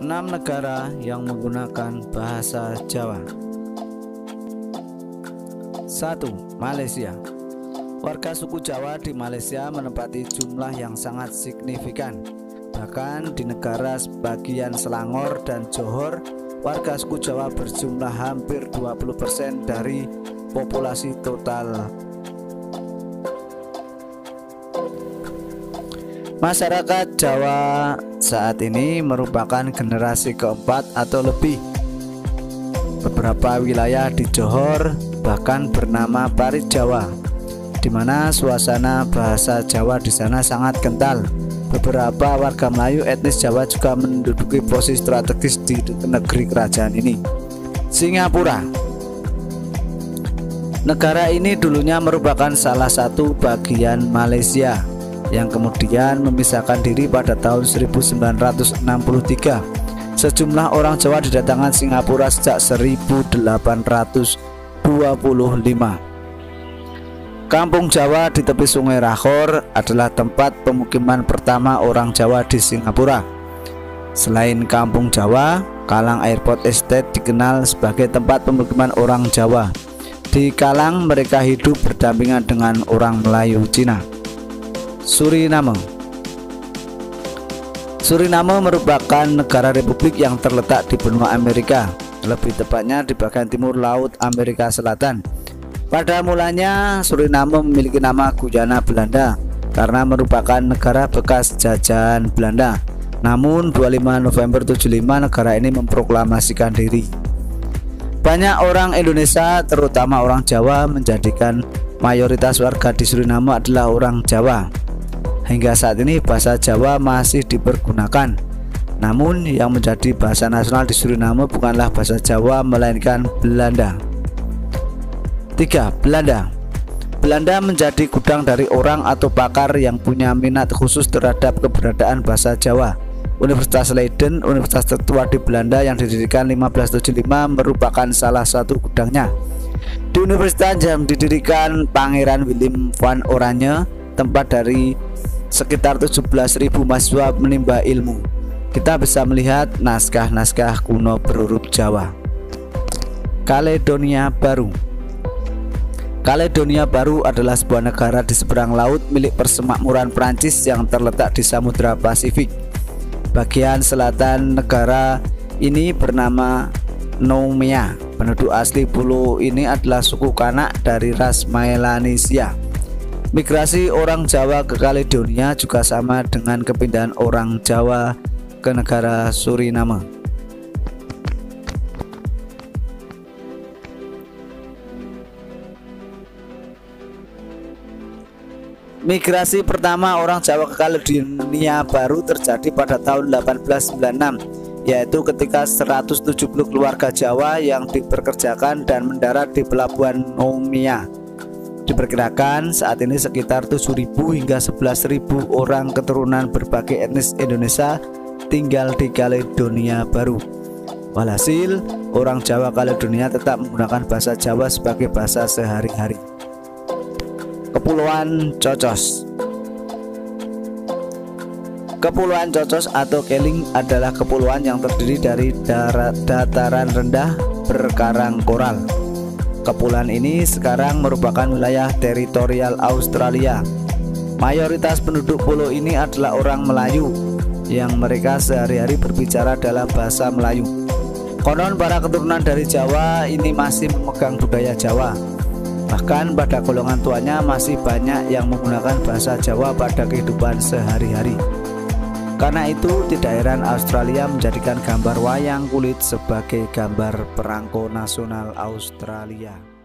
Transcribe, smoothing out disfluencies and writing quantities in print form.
6 negara yang menggunakan bahasa Jawa. 1. Malaysia. Warga suku Jawa di Malaysia menempati jumlah yang sangat signifikan. Bahkan di negara sebagian Selangor dan Johor, warga suku Jawa berjumlah hampir 20% dari populasi total. Masyarakat Jawa saat ini merupakan generasi keempat atau lebih. Beberapa wilayah di Johor bahkan bernama Parit Jawa, di mana suasana bahasa Jawa di sana sangat kental. Beberapa warga Melayu etnis Jawa juga menduduki posisi strategis di negeri kerajaan ini. Singapura. Negara ini dulunya merupakan salah satu bagian Malaysia yang kemudian memisahkan diri pada tahun 1963. Sejumlah orang Jawa didatangkan Singapura sejak 1825. Kampung Jawa di tepi Sungai Rahor adalah tempat pemukiman pertama orang Jawa di Singapura. Selain Kampung Jawa, Kalang Airport Estate dikenal sebagai tempat pemukiman orang Jawa. Di Kalang mereka hidup berdampingan dengan orang Melayu Cina. Suriname. Suriname merupakan negara republik yang terletak di benua Amerika, lebih tepatnya di bagian timur Laut Amerika Selatan. Pada mulanya Suriname memiliki nama Guyana Belanda karena merupakan negara bekas jajahan Belanda. Namun 25 November 75 negara ini memproklamasikan diri. Banyak orang Indonesia, terutama orang Jawa, menjadikan mayoritas warga di Suriname adalah orang Jawa. Hingga saat ini bahasa Jawa masih dipergunakan. Namun yang menjadi bahasa nasional di Suriname bukanlah bahasa Jawa melainkan Belanda. 3. Belanda. Belanda menjadi gudang dari orang atau pakar yang punya minat khusus terhadap keberadaan bahasa Jawa. Universitas Leiden, universitas tertua di Belanda yang didirikan 1575, merupakan salah satu gudangnya. Di universitas yang didirikan Pangeran Willem van Oranje, tempat dari sekitar 17.000 mahasiswa menimba ilmu. Kita bisa melihat naskah-naskah kuno berhuruf Jawa. Kaledonia Baru. Kaledonia Baru adalah sebuah negara di seberang laut milik persemakmuran Prancis yang terletak di Samudra Pasifik. Bagian selatan negara ini bernama Nouméa. Penduduk asli pulau ini adalah suku Kanak dari ras Melanesia. Migrasi orang Jawa ke Kaledonia juga sama dengan kepindahan orang Jawa ke negara Suriname. Migrasi pertama orang Jawa ke Kaledonia Baru terjadi pada tahun 1896, yaitu ketika 170 keluarga Jawa yang diperkerjakan dan mendarat di pelabuhan Nouméa. Diperkirakan saat ini sekitar 7.000 hingga 11.000 orang keturunan berbagai etnis Indonesia tinggal di Kaledonia Baru. Walhasil, orang Jawa Kaledonia tetap menggunakan bahasa Jawa sebagai bahasa sehari-hari. Kepulauan Cocos. Kepulauan Cocos atau Keling adalah kepulauan yang terdiri dari dataran rendah berkarang koral. Kepulauan ini sekarang merupakan wilayah teritorial Australia. Mayoritas penduduk pulau ini adalah orang Melayu yang mereka sehari-hari berbicara dalam bahasa Melayu. Konon para keturunan dari Jawa ini masih memegang budaya Jawa. Bahkan pada golongan tuanya masih banyak yang menggunakan bahasa Jawa pada kehidupan sehari-hari. Karena itu tidak heran Australia menjadikan gambar wayang kulit sebagai gambar perangko nasional Australia.